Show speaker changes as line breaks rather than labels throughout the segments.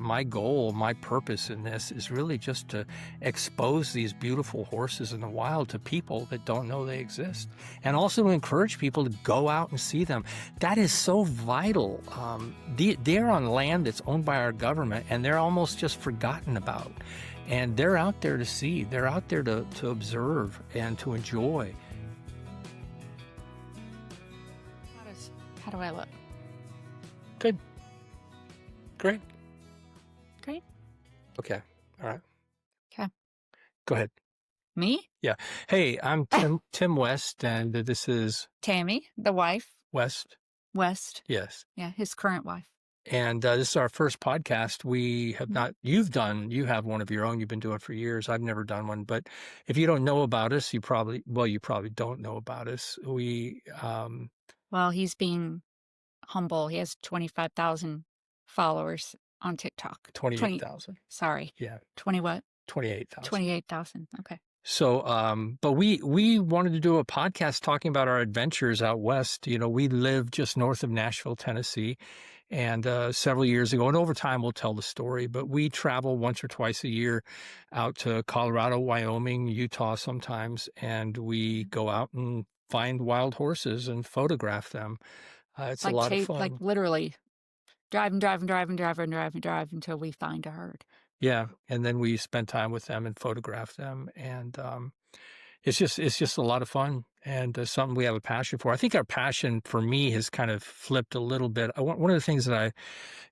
my goal, my purpose in this is really just to expose these beautiful horses in the wild to people that don't know they exist, and also to encourage people to go out and see them. That is so vital. They're on land that's owned by our government, and they're almost just forgotten about. And they're out there to see. They're out there to observe and to enjoy.
How do I look?
Good. Great.
Great.
Okay. All right.
Okay.
Go ahead.
Me?
Yeah. Hey, I'm Tim West, and this is
Tammy, the wife.
West.
West.
Yes.
Yeah, his current wife.
And this is our first podcast. We have not, you have one of your own you've been doing for years. I've never done one, but if you don't know about us, you probably don't know about us.
Well, he's being humble. He has 25,000 followers on TikTok.
28,000.
Sorry.
Yeah.
20 what?
28,000.
28,000. Okay.
So, but we wanted to do a podcast talking about our adventures out west. You know, we live just north of Nashville, Tennessee, and several years ago, and over time we'll tell the story, but we travel once or twice a year out to Colorado, Wyoming, Utah sometimes, and we go out and find wild horses and photograph them. It's like a lot of fun.
Like literally drive until we find a herd.
Yeah, and then we spend time with them and photograph them, and it's just a lot of fun, and something we have a passion for. I think our passion for me has kind of flipped a little bit. One of the things that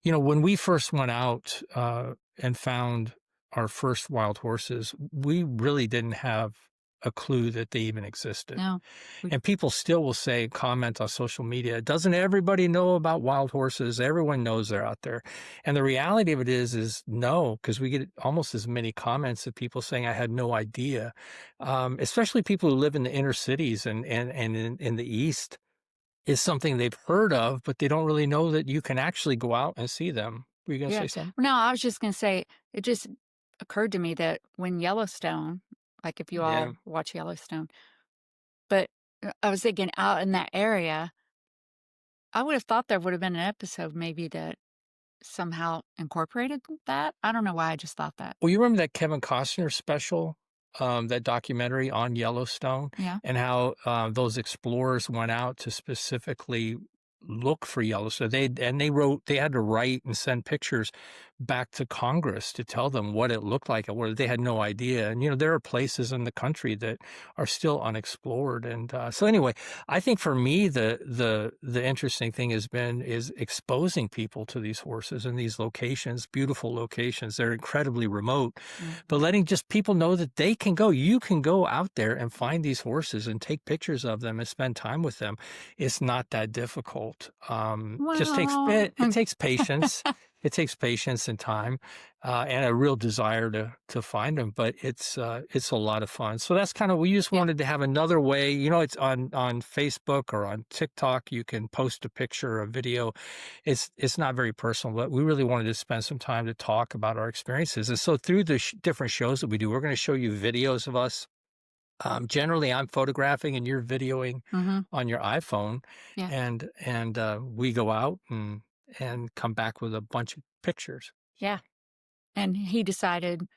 when we first went out and found our first wild horses, we really didn't have a clue that they even existed.
No.
And people still will comment on social media, doesn't everybody know about wild horses? Everyone knows they're out there. And the reality of it is no, because we get almost as many comments of people saying, I had no idea. Especially people who live in the inner cities and in the East, is something they've heard of, but they don't really know that you can actually go out and see them. Were you going to say something?
No, I was just going to say, it just occurred to me that when Yellowstone, like if you all watch Yellowstone, but I was thinking out in that area, I would have thought there would have been an episode maybe that somehow incorporated that. I don't know why I just thought that.
Well, you remember that Kevin Costner special, that documentary on Yellowstone?
Yeah.
And how those explorers went out to specifically look for Yellowstone. They had to write and send pictures back to Congress to tell them what it looked like, or they had no idea. And there are places in the country that are still unexplored. And so anyway, I think for me the interesting thing is exposing people to these horses and these locations, beautiful locations. They're incredibly remote, but letting just people know that they can go. You can go out there and find these horses and take pictures of them and spend time with them. It's not that difficult. Just it takes patience. It takes patience and time, and a real desire to find them. But it's a lot of fun. So that's kind of, we just wanted to have another way. It's on Facebook or on TikTok. You can post a picture, a video. It's not very personal, but we really wanted to spend some time to talk about our experiences. And so through the different shows that we do, we're going to show you videos of us. Generally, I'm photographing and you're videoing on your iPhone, and we go out and come back with a bunch of pictures.
Yeah. And you decided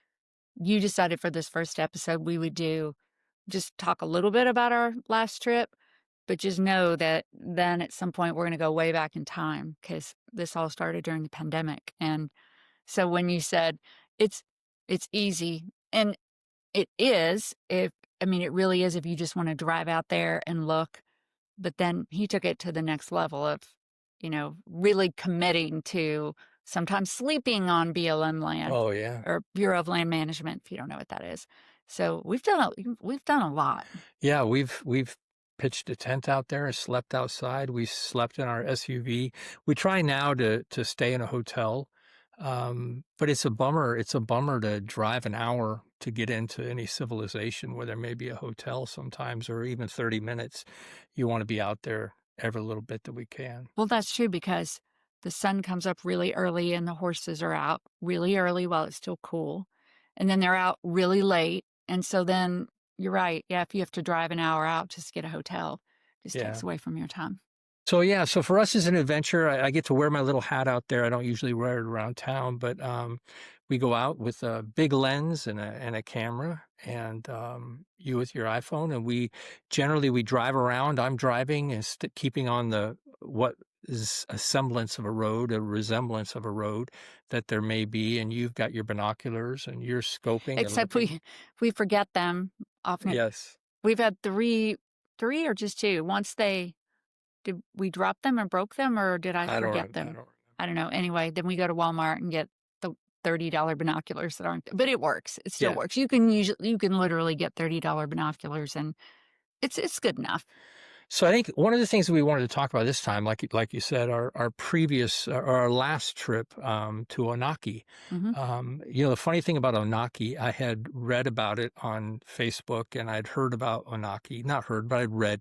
for this first episode, we would just talk a little bit about our last trip, but just know that then at some point we're going to go way back in time, because this all started during the pandemic. And so when you said it's easy, and it is, it really is if you just want to drive out there and look, but then he took it to the next level of, really committing to sometimes sleeping on BLM land.
Oh, yeah.
Or Bureau of Land Management, if you don't know what that is. So we've done a lot.
Yeah, we've pitched a tent out there and slept outside. We slept in our SUV. We try now to stay in a hotel, but it's a bummer. It's a bummer to drive an hour to get into any civilization where there may be a hotel sometimes, or even 30 minutes. You want to be out there every little bit that we can.
Well, that's true, because the sun comes up really early and the horses are out really early while it's still cool. And then they're out really late. And so then you're right. Yeah, if you have to drive an hour out just to get a hotel, it just takes away from your time.
So yeah, so for us as an adventure, I get to wear my little hat out there. I don't usually wear it around town, but we go out with a big lens and a camera, and you with your iPhone, and we drive around. I'm driving and keeping on the what is a semblance of a road, a resemblance of a road that there may be, and you've got your binoculars and you're scoping and
Except
looking.
we forget them often.
Yes,
We've had 3 or just 2. Once they did we drop them and broke them, or did I forget
I
them?
don't.
I don't know. Anyway, then we go to Walmart and get the $30 binoculars that aren't, but it works. It still
Yeah.
works. You can literally get $30 binoculars, and it's good enough.
So I think one of the things that we wanted to talk about this time, like you said, our previous or our last trip to Onaqui.
Mhm.
The funny thing about Onaqui, I had read about it on Facebook, and I'd heard about Onaqui, not heard, but I'd read,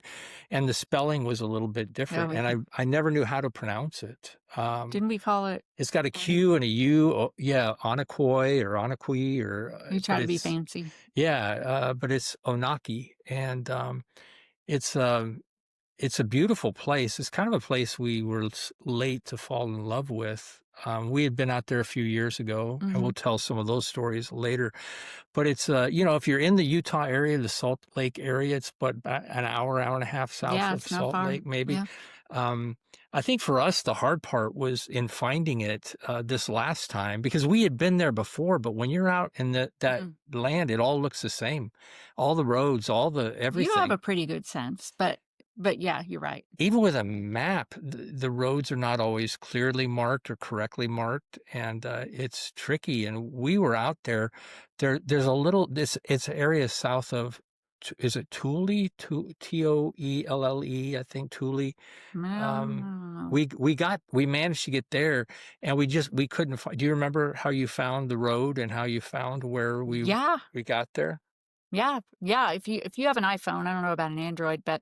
and the spelling was a little bit
Oh,
different,
yeah.
and I never knew how to pronounce it.
Didn't we call it
It's got a Q and a U. Yeah, Onaqui or Onaqui,
you
but
try to be
it's
fancy.
yeah, but it's Onaqui, and it's um, it's a beautiful place. It's kind of a place we were late to fall in love with. We had been out there a few years ago, and we'll
Mhm.
tell some of those stories later. But it's, if you're in the Utah area, the Salt Lake area, it's but an hour and a half south
Yeah,
of
it's not
Salt
far.
Lake, maybe.
Yeah.
Um, I think for us, the hard part was in finding it this last time because we had been there before. But when you're out in that
Mm.
land, it all looks the same. All the roads, all the
You have a
everything.
pretty good sense, but yeah, you're right.
Even with a map, the roads are not always clearly marked or correctly marked, and it's tricky. And we were out there. There's a little it's area south of is it Thule? Toelle, I think Thule. Um,
No.
we managed to get there, and we couldn't find. Do you remember how you found the road and how you found where
Yeah.
we got there?
Yeah. Yeah, if you have an iPhone, I don't know about an Android, but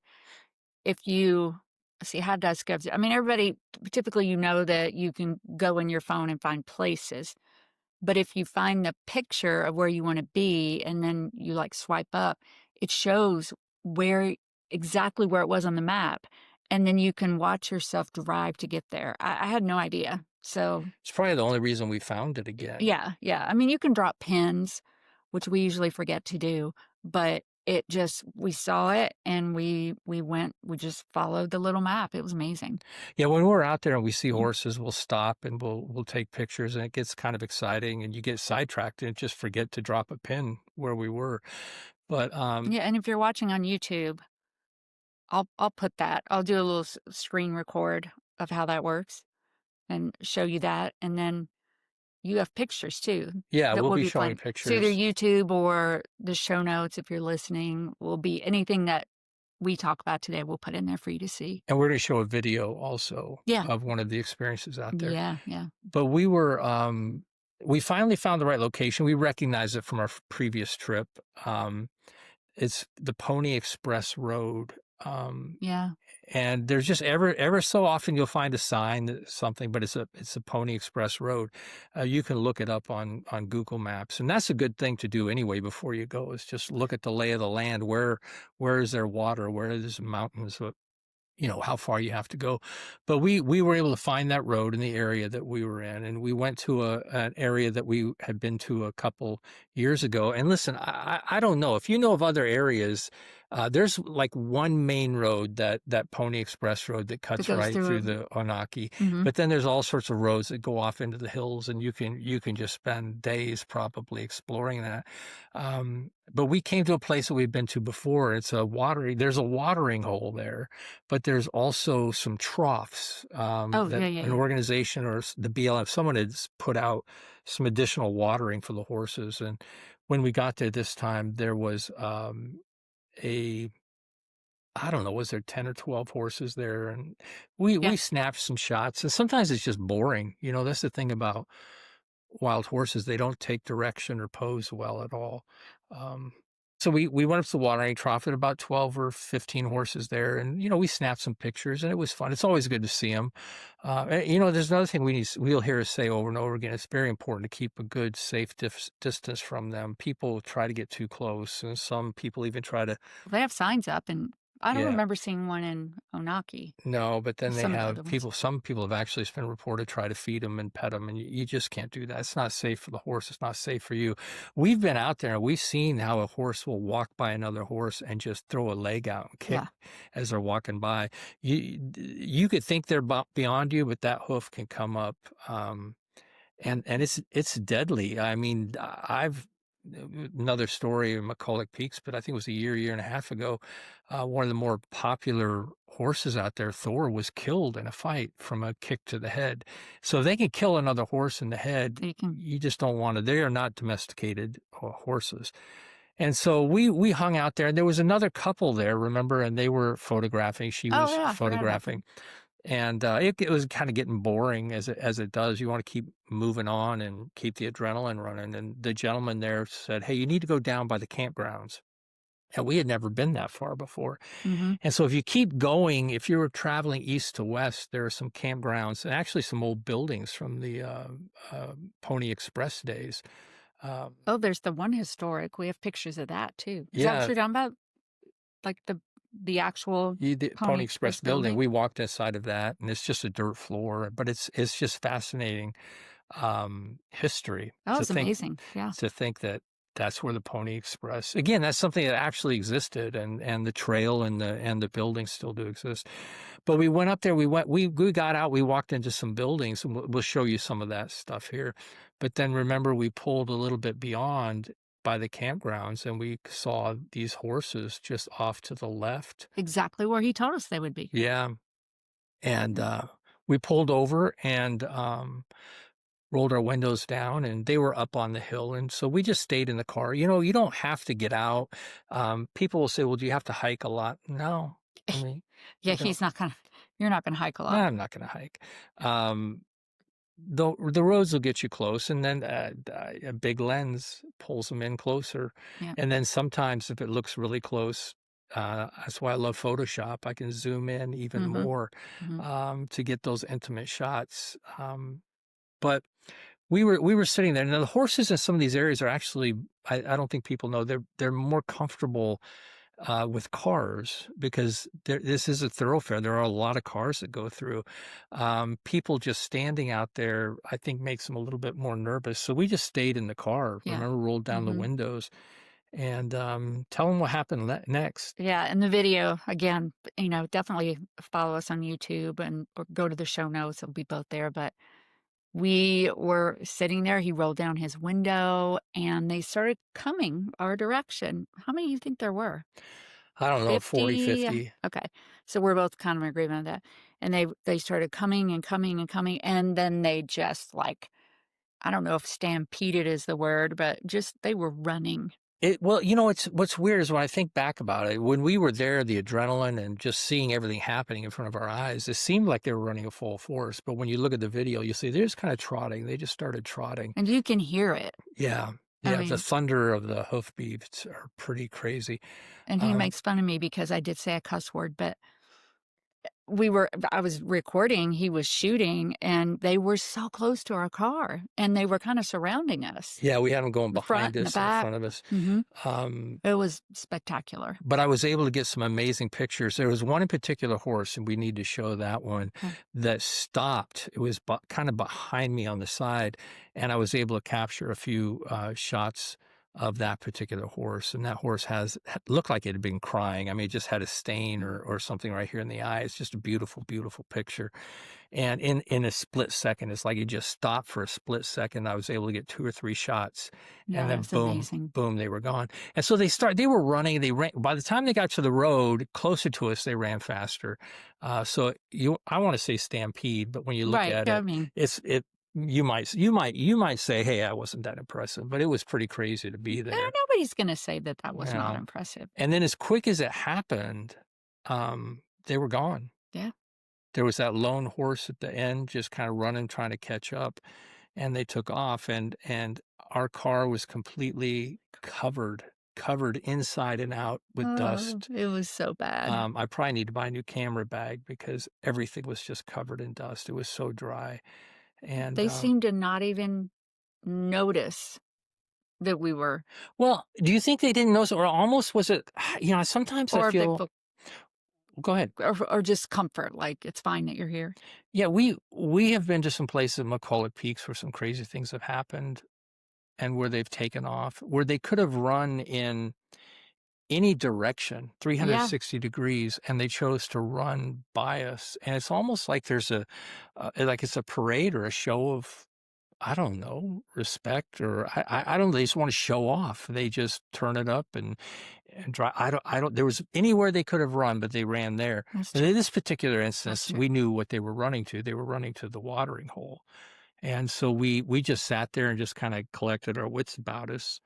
if you see how does GovZ I mean, everybody typically, that you can go in your phone and find places, but if you find the picture of where you wanna be and then you, like, swipe up, it shows where exactly where it was on the map, and then you can watch yourself drive to get there. I had no idea. So,
It's probably the only reason we found it again.
yeah, yeah. I mean, you can drop pins, which we usually forget to do, but it just we saw it and we just followed the little map. It was amazing.
Yeah, when we're out there and we see
Mm.
horses, we'll stop and we'll take pictures, and it gets kind of exciting, and you get sidetracked and just forget to drop a pin where we were. But
Yeah, and if you're watching on YouTube, I'll put that. I'll do a little screen record of how that works and show you that, and then you have pictures too
yeah,
that
we'll
we'll
be
be
showing
playing. So either
pictures,
YouTube or the show notes, if you're listening, will be anything that we talk about today. We'll put in there for you to see.
and we're going to show a video also
Yeah,
of one of the experiences out there.
yeah, yeah,
But we finally found the right location. We recognized it from our previous trip. It's the Pony Express Road.
yeah.
And there's just ever so often you'll find a sign that something, but it's a Pony Express Road. You can look it up on Google Maps, and that's a good thing to do anyway before you go. Is just look at the lay of the land. Where is there water? Where is mountains? How far you have to go. But we were able to find that road in the area that we were in, and we went to an area that we had been to a couple years ago. And listen, I don't know if you know of other areas. There's like one main road, that Pony Express Road that
That
cuts
goes
right through
through.
the Onaqui.
Mhm.
But then there's all sorts of roads that go off into the hills, and you can just spend days probably exploring that. But we came to a place that we've been to before. There's a watering hole there, but there's also some troughs
Oh,
that
yeah, yeah,
an
yeah.
organization or the BLM, someone had put out some additional watering for the horses. And when we got there this time, there was a I don't know, was there 10 or 12 horses there? And we
Yeah.
snapped some shots. And sometimes it's just boring. That's the thing about wild horses. They don't take direction or pose well at all. Um, so we went up to the watering trough at about 12 or 15 horses there, and we snapped some pictures, and it was fun. It's always good to see them. There's another thing we'll hear us say over and over again. It's very important to keep a good, safe distance from them. People try to get too close, and some people even try to.
They have signs up, and I don't
Yeah.
remember seeing one in Onaqui.
No, but then they
Some of the
have
other ones.
people some people have actually, it's been reported, try to feed them and pet them, and you just can't do that. It's not safe for the horse, it's not safe for you. We've been out there, and we've seen how a horse will walk by another horse and just throw a leg out and kick
Yeah.
as they're walking by. You could think they're beyond you, but that hoof can come up, and it's deadly. I mean, I've another story in McCulloch Peaks, but I think it was a year and a half ago. One of the more popular horses out there, Thor, was killed in a fight from a kick to the head. So if they can kill another horse in the head,
You can.
you just don't want to. They are not domesticated horses. And so we hung out there, and there was another couple there, remember, and they were photographing. She
Oh,
was
yeah, I forgot about them.
photographing, and it was kind of getting boring as it does. You want to keep moving on and keep the adrenaline running. And the gentleman there said, "Hey, you need to go down by the campgrounds." And we had never been that far before.
Mhm.
And so if you keep going, if you're traveling east to west, there are some campgrounds and actually some old buildings from the uh, Pony Express days. Um,
Oh, there's the one historic. We have pictures of that too. Is that what
yeah,
you're talking about? Like the actual
the
Pony
Pony Express
Express
building,
building?
we walked inside of that, and it's just a dirt floor, but it's just fascinating history
That was amazing. Yeah.
to think that that's where the Pony Express, again, that's something that actually existed, and the trail and the buildings still do exist. But we went up there, we got out, we walked into some buildings, and we'll show you some of that stuff here. But then remember, we pulled a little bit beyond by the campgrounds, and we saw these horses just off to the left.
Exactly where he told us they would be.
Yeah. And
Yeah.
we pulled over and rolled our windows down, and they were up on the hill, and so we just stayed in the car. You know, you don't have to get out. People will say, "Well, do you have to hike a lot?" No, I mean,
Yeah,
you don't.
he's not gonna you're not gonna hike a
No,
lot.
I'm not going to hike. Um, the roads will get you close, and then a big lens pulls them in closer,
Yeah.
and then sometimes if it looks really close. That's why I love Photoshop. I can zoom in even
Mhm.
more
Mhm.
to get those intimate shots. But we were sitting there. Now the horses in some of these areas are actually, I don't think people know, they're more comfortable with cars because this is a thoroughfare. There are a lot of cars that go through. People just standing out there, I think, makes them a little bit more nervous. So we just stayed in the car.
Yeah.
Remember, rolled down the
Mhm.
windows and tell them what happened next.
Yeah, and the video, again, definitely follow us on YouTube and or go to the show notes. It'll be both there, but we were sitting there, he rolled down his window, and they started coming our direction. How many do you think there were?
I don't know, 40,
50?
50.
Okay. So we're both kind of in agreement on that. And they started coming and coming and coming, and then they just, like, I don't know if stampeded is the word, but just they were running.
Well, you know, it's what's weird is when I think back about it, when we were there, the adrenaline and just seeing everything happening in front of our eyes, it seemed like they were running a full force. But when you look at the video, you see they're just kind of trotting. They just started trotting.
And you can hear it.
Yeah.
I
Yeah. The
mean,
thunder of the hoofbeats are pretty crazy.
and he
Um,
makes fun of me because I did say a cuss word, but I was recording, he was shooting, and they were so close to our car, and they were kinda surrounding us,
yeah, we had them going
the front
behind
and the
us and in
back.
front of us.
Mhm.
Um,
It was spectacular.
But I was able to get some amazing pictures. There was one in particular horse, and we need to show that one,
Okay.
that stopped. It was kind of behind me on the side, and I was able to capture a few shots of that particular horse. And that horse looked like it had been crying. I mean, it just had a stain
Mm.
or something right here in the eye. It's just a beautiful, beautiful picture. And in a split second, it's like it just stopped for a split second. I was able to get 2 or 3 shots, and
Yeah,
then
that's
boom,
amazing.
boom, they were gone. And so they were running, they ran. By the time they got to the road closer to us, they ran faster. I want to say stampede, but when you look
Right,
at
I
it,
mean,
you might say, "Hey, I wasn't that impressive," but it was pretty crazy to be there.
nobody's gonna say that that was not
Yeah.
impressive.
And then as quick as it happened, they were gone.
Yeah.
There was that lone horse at the end just kind of running, trying to catch up, and they took off, and our car was completely covered inside and out with
Oh,
dust.
it was so bad.
I probably need to buy a new camera bag because everything was just covered in dust. It was so dry. And
They seemed to not even notice that we were
well, do you think they didn't notice, or almost was it? Sometimes I
or if they
feel
fo
Go ahead.
or just comfort, like, it's fine that you're here?
Yeah, we have been to some places in McCulloch Peaks where some crazy things have happened and where they've taken off, where they could have run in any direction,
Yeah,
360 degrees, and they chose to run by us. And it's almost like there's like it's a parade or a show of, I don't know, respect, or I don't. They just want to show off. They just turn it up and drive. I don't. There was anywhere they could have run, but they ran there.
that's
And
true.
in this particular
That's
instance,
true.
we knew what they were running to. They were running to the watering hole, and so we just sat there and just kind of collected our wits about us,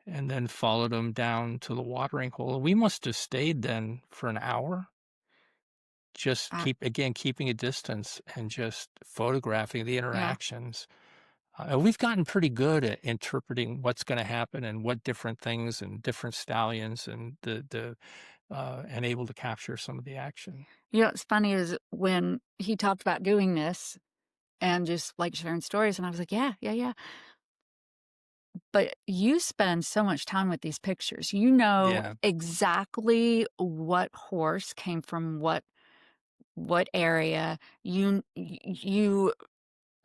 and then followed them down to the watering hole. We must have stayed then for an hour, just
Uh,
keeping a distance and just photographing the
yeah.
interactions. We've gotten pretty good at interpreting what's going to happen and what different things and different stallions and and able to capture some of the action.
You know, what's funny is when he talked about doing this and just, like, sharing stories, and I was like, "Yeah, yeah, yeah." But you spend so much time with these pictures. You know
Yeah,
exactly what horse came from what area. You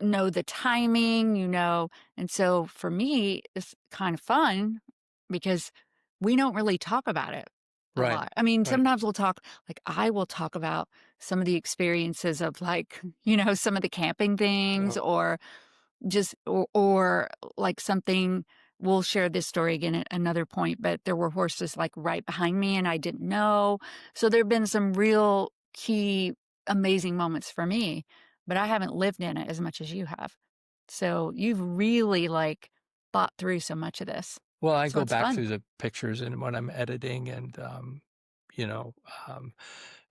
know the timing, you know, and so for me, it's kind of fun because we don't really talk about it a
right,
lot. I mean,
right.
sometimes we'll talk, like, I will talk about some of the experiences of, like, you know, some of the camping things,
Uh,
or just or like something. We'll share this story again at another point, but there were horses, like, right behind me, and I didn't know. So there've been some real key amazing moments for me, but I haven't lived in it as much as you have. So you've really, like, thought through so much of this.
well, I
So
go
it's
back
fun.
through the pictures and when I'm editing and, you know, um,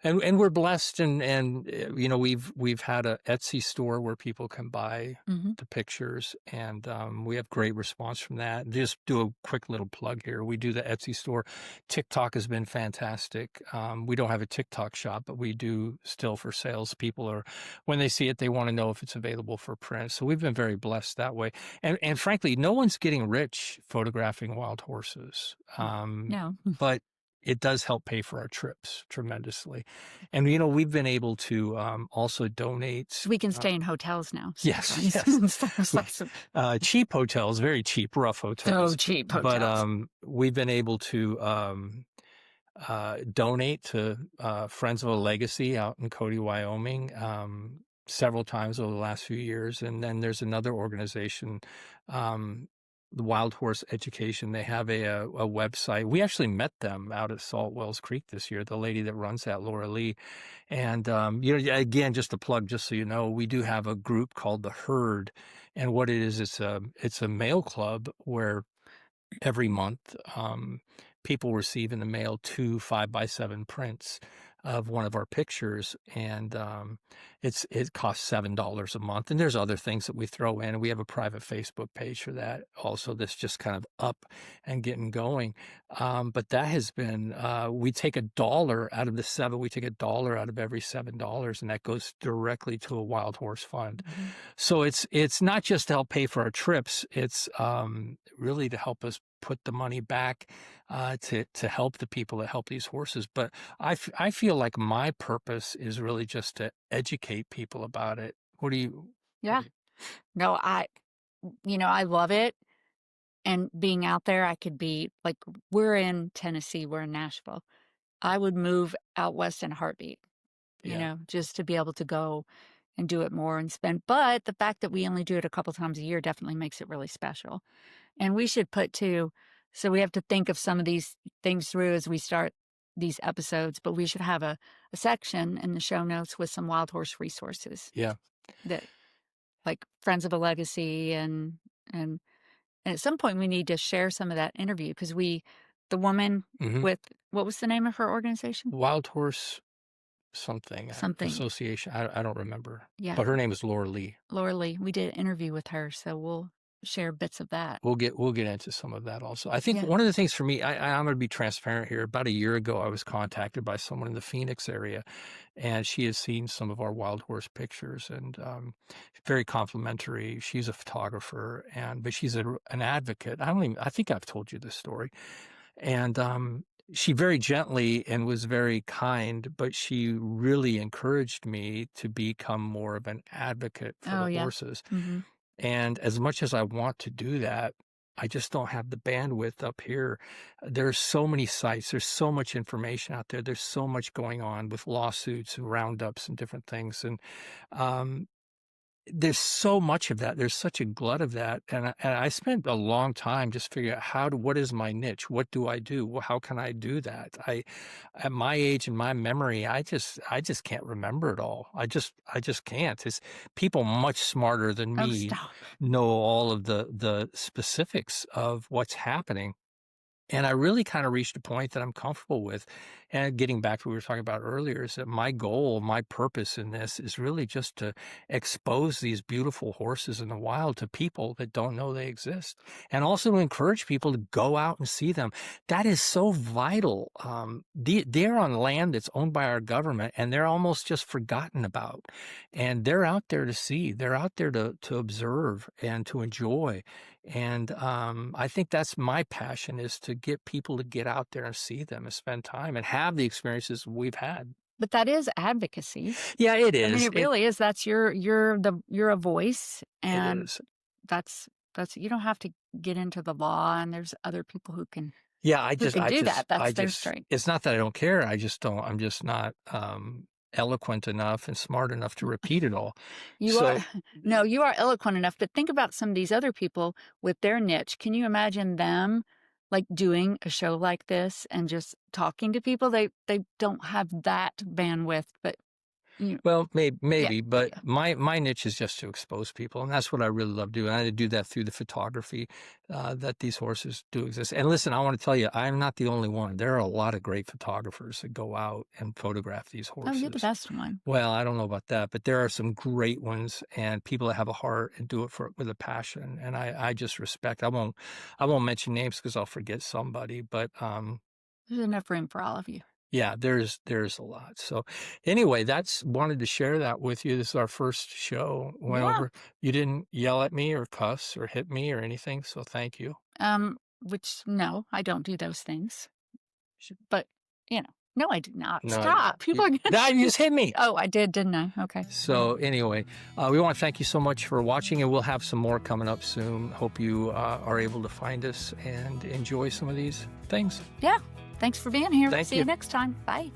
and we're blessed and you know, we've had a Etsy store where people can buy
Mhm.
the pictures and, we have great response from that. Just do a quick little plug here. We do the Etsy store. TikTok has been fantastic. We don't have a TikTok shop, but we do still for sales. People are when they see it, they wanna know if it's available for print. So we've been very blessed that way. And frankly, no one's getting rich photographing wild horses.
No.
But it does help pay for our trips tremendously. And, you know, we've been able to, also donate,
We can stay in hotels now
yes,
sometimes
yes.
instead of
We
some
cheap hotels, very cheap, rough
so
hotels.
cheap
But,
hotels.
we've been able to, donate to Friends of a Legacy out in Cody, Wyoming, several times over the last few years. And then there's another organization, um, the Wild Horse Education. They have a website. We actually met them out at Salt Wells Creek this year. The lady that runs that, Laura Lee, and you know, yeah, again, just a plug, just so you know, we do have a group called the Herd, and what it is, it's a mail club where every month, people receive in the mail 2 5x7 prints of one of our pictures, and, it costs $7 a month, and there's other things that we throw in. We have a private Facebook page for that also that's just kind of up and getting going, but that has been, we take $1 out of the 7 we take $1 out of every $7, and that goes directly to a wild horse fund.
Mhm.
So it's not just to help pay for our trips, it's, really to help us put the money back, to help the people that help these horses, but I feel like my purpose is really just to educate people about it. What
Yeah.
do you
No, you know, I love it, and being out there, I could be like, we're in Tennessee, we're in Nashville. I would move out west in a heartbeat, you
Yeah.
know, just to be able to go and do it more and spend, but the fact that we only do it a couple times a year definitely makes it really special. And we should put too, so we have to think of some of these things through as we start these episodes, but we should have a section in the show notes with some wild horse resources
Yeah.
that, like, Friends of a Legacy, and and at some point we need to share some of that interview because the woman
Mhm.
with, what was the name of her organization?
Wild Horse something,
Something.
association, I don't remember,
Yeah,
but her name is Laura Lee.
Laura Lee. We did an interview with her, so we'll share bits of that.
We'll get into some of that also. I think
Yeah.
one of the things for me, I'm gonna be transparent here. About a year ago, I was contacted by someone in the Phoenix area, and she has seen some of our wild horse pictures and, very complimentary. She's a photographer but she's an advocate. I think I've told you this story. And, She very gently and was very kind, but she really encouraged me to become more of an advocate for
Oh,
the
yeah.
horses.
Mhm.
And as much as I want to do that, I just don't have the bandwidth up here. There's so many sites, there's so much information out there, there's so much going on with lawsuits and roundups and different things. And um, there's so much of that. There's such a glut of that, and I spent a long time just figuring out what is my niche? What do I do? How can I do that? At my age and my memory, I just can't remember it all. I just can't. It's people much smarter than
Oh,
me
stop.
know all of the specifics of what's happening. And I really kind of reached a point that I'm comfortable with. And getting back to what we were talking about earlier, is that my goal, my purpose in this is really just to expose these beautiful horses in the wild to people that don't know they exist. And also to encourage people to go out and see them. That is so vital. They're on land that's owned by our government and they're almost just forgotten about. And they're out there to see, they're out there to observe and to enjoy. And I think that's my passion, is to get people to get out there and see them and spend time and have the experiences we've had.
But that is advocacy.
Yeah, it
I mean,
is.
it really is. That's you're a voice,
It
and
is.
that's you don't have to get into the law, and there's other people
Yeah,
who can do that.
I
That's their
just,
strength.
it's not that I don't care. I just don't, I'm just not eloquent enough and smart enough to repeat it all.
You are
So,
no, you are eloquent enough, but think about some of these other people with their niche. Can you imagine them like doing a show like this and just talking to people? They don't have that bandwidth, but you
well,
yeah,
maybe,
yeah,
but
yeah.
my niche is just to expose people, and that's what I really love doing. I do that through the photography, that these horses do exist. And listen, I want to tell you, I'm not the only one. There are a lot of great photographers that go out and photograph these
Oh, you're the
horses.
best one.
Well, I don't know about that, but there are some great ones and people that have a heart and do it with a passion. And I just respect. I won't mention names because I'll forget somebody, but
There's enough room for all of you.
yeah, there's a lot. So anyway, that's wanted to share that with you. This is our first show. Went
Yeah.
over. You didn't yell at me or cuss or hit me or anything, so thank you.
Which no, I don't do those things. But no, I did not.
No,
Stop. People are gonna
that you just hit me.
Oh, I did, didn't I? Okay. Well,
So anyway, we want to thank you so much for watching, and we'll have some more coming up soon. Hope you are able to find us and enjoy some of these things.
yeah. Thanks for being here.
Thank
See you
you.
next time. Bye.